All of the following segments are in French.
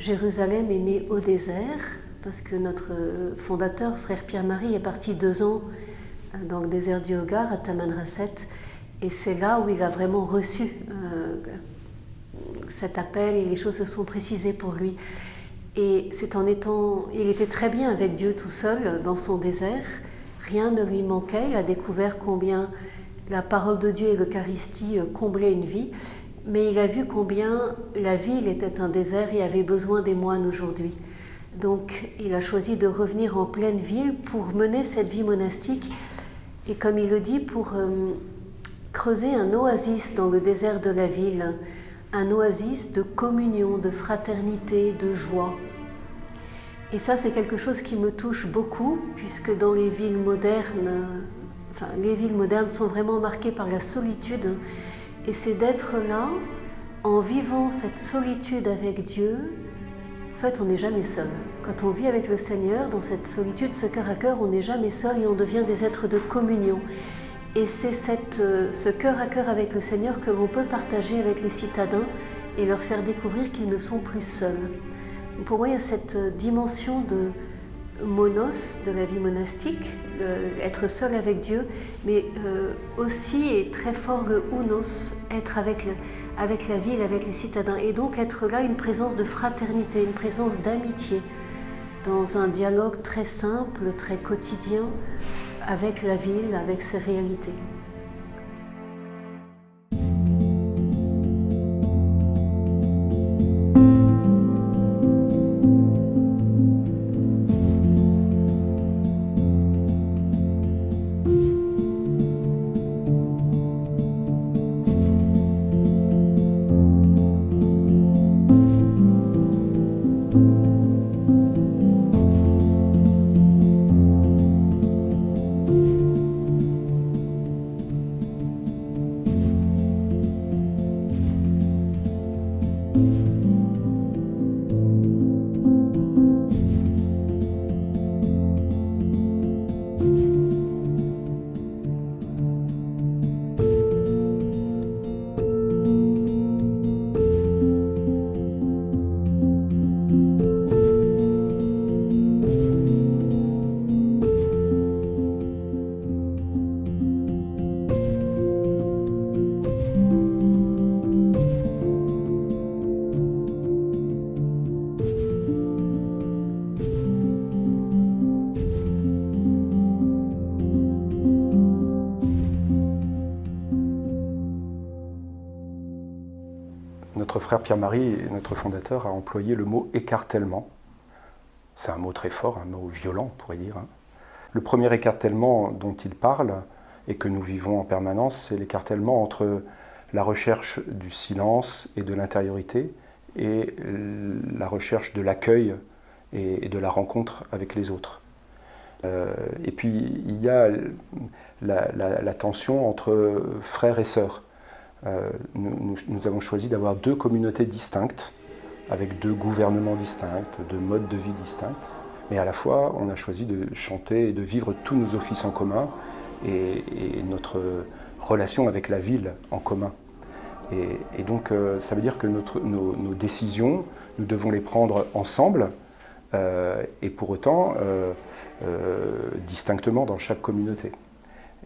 Jérusalem est née au désert, parce que notre fondateur, frère Pierre-Marie, est parti 2 ans dans le désert du Hogar, à Tamanrasset, et c'est là où il a vraiment reçu cet appel et les choses se sont précisées pour lui. Et c'est il était très bien avec Dieu tout seul dans son désert, rien ne lui manquait, il a découvert combien la parole de Dieu et l'Eucharistie comblaient une vie, mais il a vu combien la ville était un désert et avait besoin des moines aujourd'hui. Donc il a choisi de revenir en pleine ville pour mener cette vie monastique et comme il le dit, pour creuser un oasis dans le désert de la ville, un oasis de communion, de fraternité, de joie. Et ça, c'est quelque chose qui me touche beaucoup, puisque dans les villes modernes, les villes modernes sont vraiment marquées par la solitude. Et c'est d'être là, en vivant cette solitude avec Dieu. En fait, on n'est jamais seul. Quand on vit avec le Seigneur, dans cette solitude, ce cœur à cœur, on n'est jamais seul et on devient des êtres de communion. Et c'est ce cœur à cœur avec le Seigneur que l'on peut partager avec les citadins et leur faire découvrir qu'ils ne sont plus seuls. Pour moi, il y a cette dimension de monos, de la vie monastique, être seul avec Dieu, mais aussi est très fort le unos, être avec la ville, avec les citadins, et donc être là une présence de fraternité, une présence d'amitié, dans un dialogue très simple, très quotidien, avec la ville, avec ses réalités. Notre frère Pierre-Marie, notre fondateur, a employé le mot écartèlement. C'est un mot très fort, un mot violent, on pourrait dire. Le premier écartèlement dont il parle, et que nous vivons en permanence, c'est l'écartèlement entre la recherche du silence et de l'intériorité, et la recherche de l'accueil et de la rencontre avec les autres. Et puis, il y a la tension entre frères et sœurs. Nous avons choisi d'avoir 2 communautés distinctes, avec 2 gouvernements distincts, 2 modes de vie distincts, mais à la fois on a choisi de chanter et de vivre tous nos offices en commun et notre relation avec la ville en commun. Et donc ça veut dire que nos décisions, nous devons les prendre ensemble et pour autant distinctement dans chaque communauté.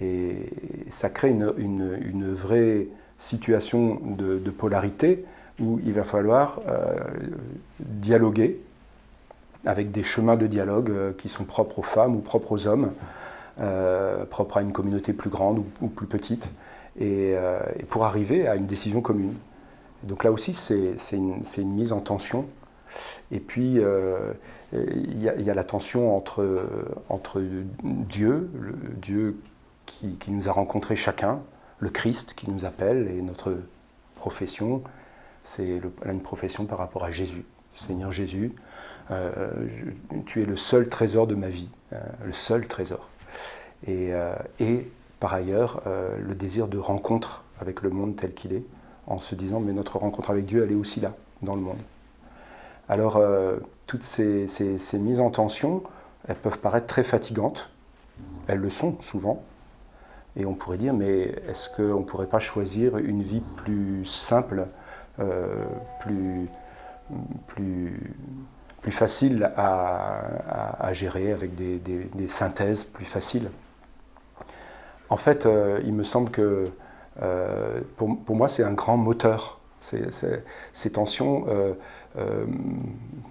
Et ça crée une vraie situation de polarité où il va falloir dialoguer avec des chemins de dialogue qui sont propres aux femmes ou propres aux hommes, propres à une communauté plus grande ou plus petite, et pour arriver à une décision commune. Et donc là aussi, c'est une mise en tension. Et puis, il y a la tension entre Dieu, le Dieu qui nous a rencontrés chacun, le Christ qui nous appelle, et notre profession, c'est une profession par rapport à Jésus. Seigneur Jésus, tu es le seul trésor de ma vie, le seul trésor. Et par ailleurs, le désir de rencontre avec le monde tel qu'il est, en se disant, mais notre rencontre avec Dieu, elle est aussi là, dans le monde. Alors, toutes ces mises en tension, elles peuvent paraître très fatigantes, elles le sont souvent, et on pourrait dire, mais est-ce qu'on ne pourrait pas choisir une vie plus simple, plus plus facile à gérer, avec des synthèses plus faciles. En fait, il me semble que pour moi, c'est un grand moteur. Ces tensions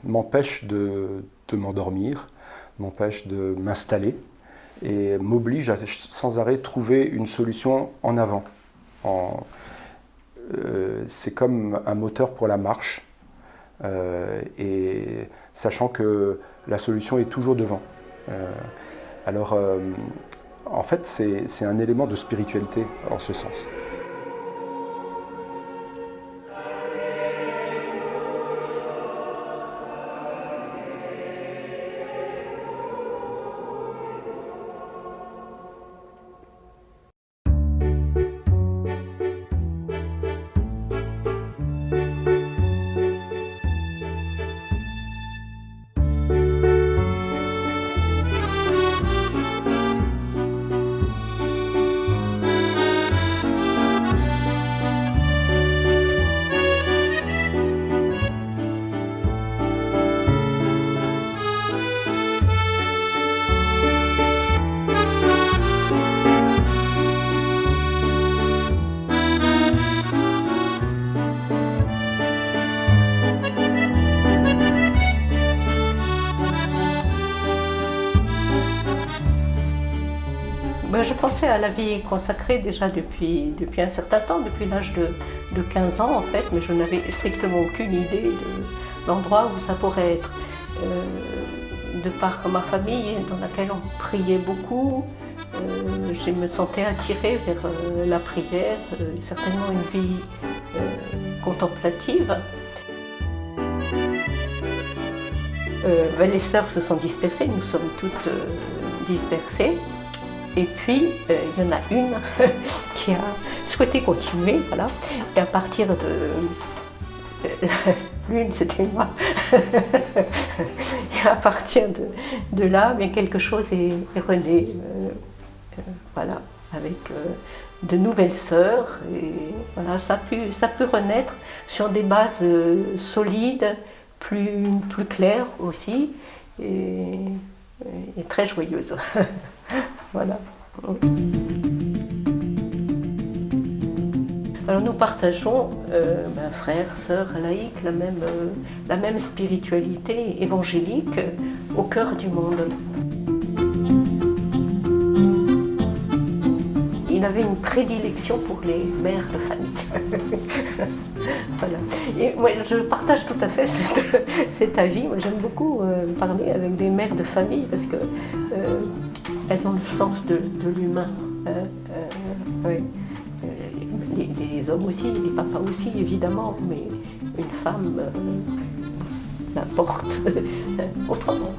m'empêchent de m'endormir, m'empêchent de m'installer et m'obligent à sans arrêt trouver une solution en avant. C'est comme un moteur pour la marche, et sachant que la solution est toujours devant. Alors, en fait, c'est un élément de spiritualité en ce sens. Je pensais à la vie consacrée déjà depuis un certain temps, depuis l'âge de 15 ans en fait, mais je n'avais strictement aucune idée de l'endroit où ça pourrait être. De par ma famille dans laquelle on priait beaucoup, je me sentais attirée vers la prière, certainement une vie contemplative. Les sœurs se sont dispersées, nous sommes toutes dispersées. Et puis, il y en a une qui a souhaité continuer, voilà. Et à partir de... L'une, c'était moi. Et à partir de là, mais quelque chose est rené, voilà, avec de nouvelles sœurs. Et voilà, ça a pu renaître sur des bases solides, plus claires aussi, et très joyeuses. Voilà. Alors nous partageons, frères, sœurs, laïcs, la même spiritualité évangélique au cœur du monde. Il avait une prédilection pour les mères de famille. Voilà. Et moi, je partage tout à fait cet avis. Moi, j'aime beaucoup parler avec des mères de famille parce que elles ont le sens de l'humain. Oui. Les hommes aussi, les papas aussi, évidemment, mais une femme l'apporte autrement.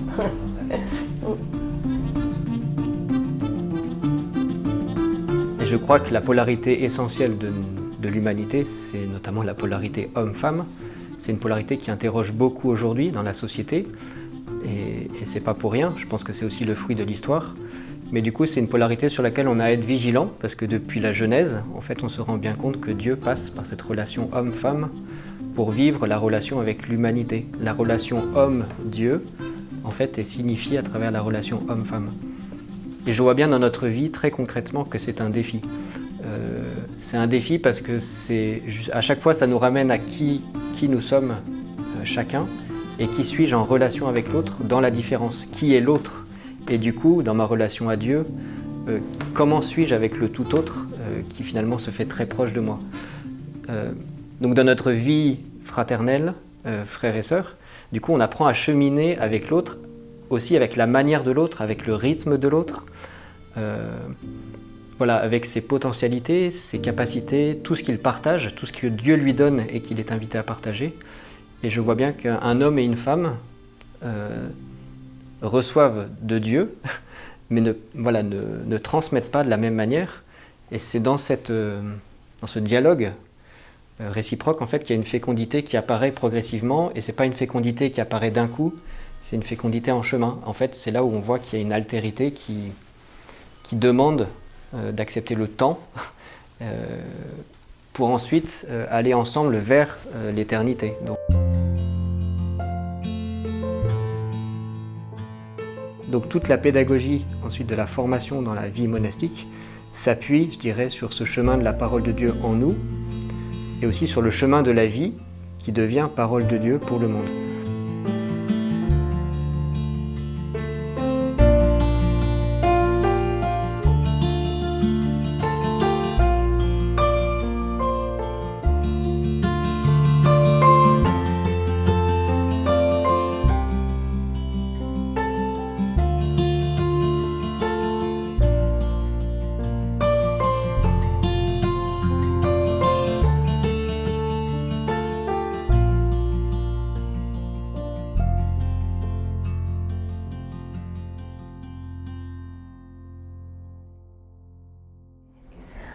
Et je crois que la polarité essentielle de l'humanité, c'est notamment la polarité homme-femme. C'est une polarité qui interroge beaucoup aujourd'hui dans la société. Et c'est pas pour rien, je pense que c'est aussi le fruit de l'histoire. Mais du coup, c'est une polarité sur laquelle on a à être vigilant, parce que depuis la Genèse, en fait, on se rend bien compte que Dieu passe par cette relation homme-femme pour vivre la relation avec l'humanité. La relation homme-Dieu, en fait, est signifiée à travers la relation homme-femme. Et je vois bien dans notre vie, très concrètement, que c'est un défi. C'est un défi parce que à chaque fois, ça nous ramène à qui nous sommes chacun, et qui suis-je en relation avec l'autre dans la différence. Qui est l'autre? Et du coup, dans ma relation à Dieu, comment suis-je avec le tout autre qui finalement se fait très proche de moi? Donc dans notre vie fraternelle, frères et sœurs, du coup on apprend à cheminer avec l'autre, aussi avec la manière de l'autre, avec le rythme de l'autre, voilà, avec ses potentialités, ses capacités, tout ce qu'il partage, tout ce que Dieu lui donne et qu'il est invité à partager. Et je vois bien qu'un homme et une femme reçoivent de Dieu, mais ne transmettent pas de la même manière. Et c'est dans ce dialogue réciproque en fait, qu'il y a une fécondité qui apparaît progressivement, et c'est pas une fécondité qui apparaît d'un coup, c'est une fécondité en chemin. En fait, c'est là où on voit qu'il y a une altérité qui demande d'accepter le temps pour ensuite aller ensemble vers l'éternité. Donc... Donc toute la pédagogie ensuite de la formation dans la vie monastique s'appuie, je dirais, sur ce chemin de la parole de Dieu en nous et aussi sur le chemin de la vie qui devient parole de Dieu pour le monde.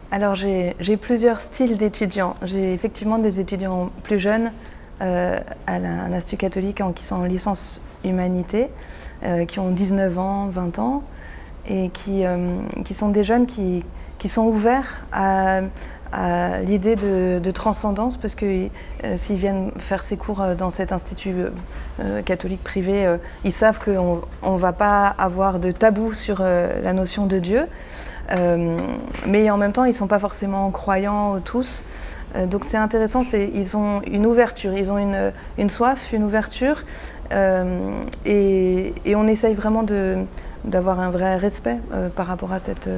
Alors j'ai plusieurs styles d'étudiants. J'ai effectivement des étudiants plus jeunes à l'Institut catholique qui sont en licence humanité, qui ont 19 ans, 20 ans, et qui sont des jeunes qui sont ouverts à l'idée de transcendance, parce que s'ils viennent faire ces cours dans cet institut catholique privé, ils savent qu'on ne va pas avoir de tabou sur la notion de Dieu. Mais en même temps, ils ne sont pas forcément croyants tous. Donc c'est intéressant, ils ont une ouverture, ils ont une soif, une ouverture. Et on essaye vraiment d'avoir un vrai respect par rapport à cette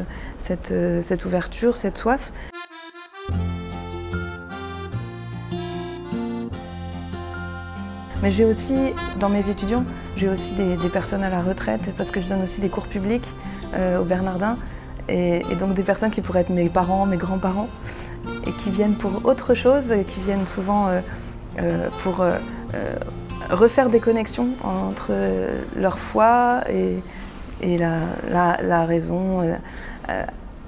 ouverture, cette soif. Mais j'ai aussi, dans mes étudiants, j'ai aussi des personnes à la retraite, parce que je donne aussi des cours publics au Bernardin. Et donc des personnes qui pourraient être mes parents, mes grands-parents, et qui viennent pour autre chose, et qui viennent souvent pour refaire des connexions entre leur foi et la raison,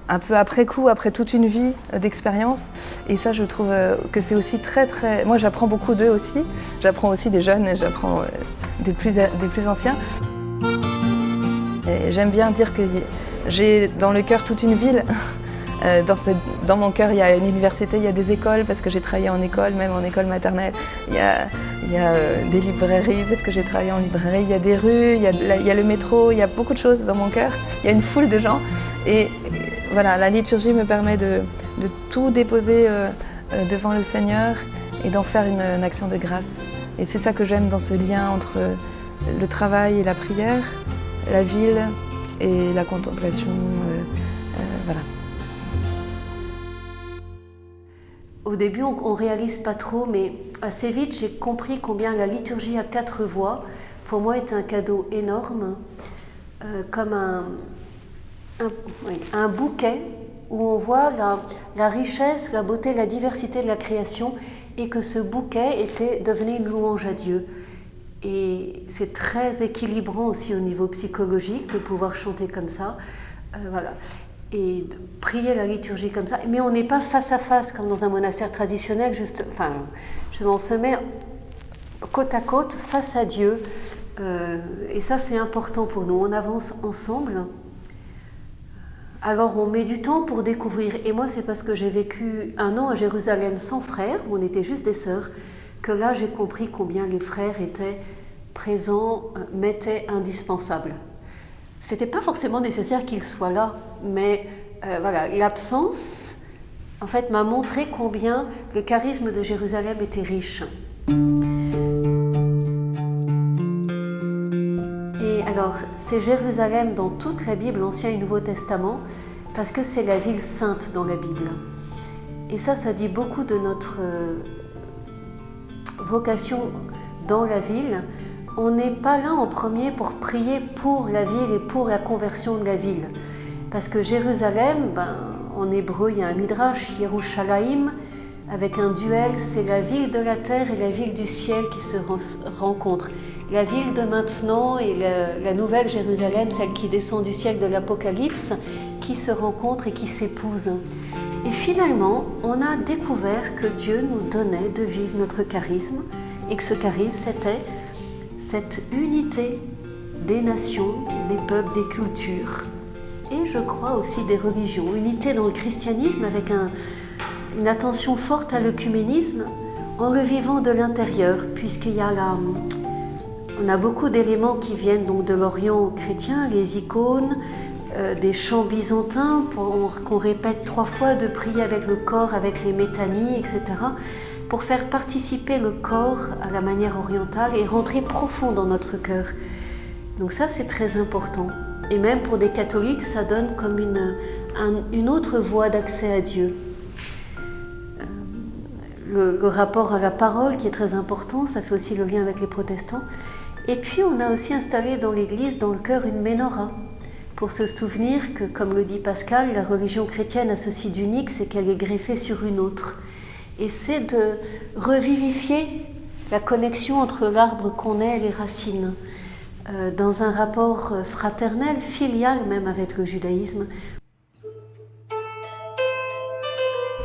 un peu après coup, après toute une vie d'expérience. Et ça, je trouve que c'est aussi très... Moi, j'apprends beaucoup d'eux aussi. J'apprends aussi des jeunes et j'apprends des plus anciens. Et j'aime bien dire que j'ai dans le cœur toute une ville. Dans mon cœur, il y a une université, il y a des écoles, parce que j'ai travaillé en école, même en école maternelle. Il y a des librairies, parce que j'ai travaillé en librairie. Il y a des rues, il y a le métro, il y a beaucoup de choses dans mon cœur. Il y a une foule de gens. Et voilà, la liturgie me permet de tout déposer devant le Seigneur et d'en faire une action de grâce. Et c'est ça que j'aime dans ce lien entre le travail et la prière, la ville et la contemplation, voilà. Au début, on ne réalise pas trop, mais assez vite, j'ai compris combien la liturgie à 4 voix, pour moi, est un cadeau énorme, comme un bouquet où on voit la richesse, la beauté, la diversité de la création, et que ce bouquet devenait une louange à Dieu. Et c'est très équilibrant aussi au niveau psychologique de pouvoir chanter comme ça, voilà, et de prier la liturgie comme ça. Mais on n'est pas face à face comme dans un monastère traditionnel, justement on se met côte à côte face à Dieu, et ça c'est important pour nous, on avance ensemble. Alors on met du temps pour découvrir, et moi c'est parce que j'ai vécu 1 an à Jérusalem sans frères, où on était juste des sœurs, que là j'ai compris combien les frères étaient présents, m'étaient indispensables. C'était pas forcément nécessaire qu'ils soient là, mais voilà, l'absence en fait m'a montré combien le charisme de Jérusalem était riche. Et alors c'est Jérusalem dans toute la Bible, l'Ancien et Nouveau Testament, parce que c'est la ville sainte dans la Bible. Et ça dit beaucoup de notre vocation dans la ville. On n'est pas là en premier pour prier pour la ville et pour la conversion de la ville. Parce que Jérusalem, en hébreu, il y a un midrash, Yerushalayim, avec un duel, c'est la ville de la terre et la ville du ciel qui se rencontrent. La ville de maintenant et la nouvelle Jérusalem, celle qui descend du ciel de l'Apocalypse, qui se rencontrent et qui s'épousent. Et finalement, on a découvert que Dieu nous donnait de vivre notre charisme, et que ce charisme, c'était cette unité des nations, des peuples, des cultures, et je crois aussi des religions. Unité dans le christianisme avec une attention forte à l'œcuménisme, en le vivant de l'intérieur, puisqu'il y a On a beaucoup d'éléments qui viennent donc de l'Orient chrétien, les icônes, des chants byzantins qu'on répète 3 fois, de prier avec le corps, avec les métanies, etc., pour faire participer le corps à la manière orientale et rentrer profond dans notre cœur. Donc ça, c'est très important. Et même pour des catholiques, ça donne comme une autre voie d'accès à Dieu. Le rapport à la parole qui est très important, ça fait aussi le lien avec les protestants. Et puis on a aussi installé dans l'église, dans le chœur, une menorah, pour se souvenir que, comme le dit Pascal, la religion chrétienne a ceci d'unique, c'est qu'elle est greffée sur une autre. Et c'est de revivifier la connexion entre l'arbre qu'on est et les racines, dans un rapport fraternel, filial même avec le judaïsme.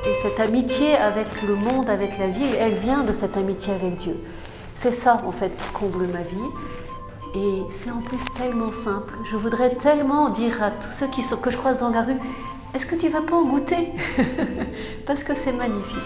Et cette amitié avec le monde, avec la vie, elle vient de cette amitié avec Dieu. C'est ça, en fait, qui comble ma vie. Et c'est en plus tellement simple. Je voudrais tellement dire à tous ceux que je croise dans la rue, est-ce que tu ne vas pas en goûter? Parce que c'est magnifique.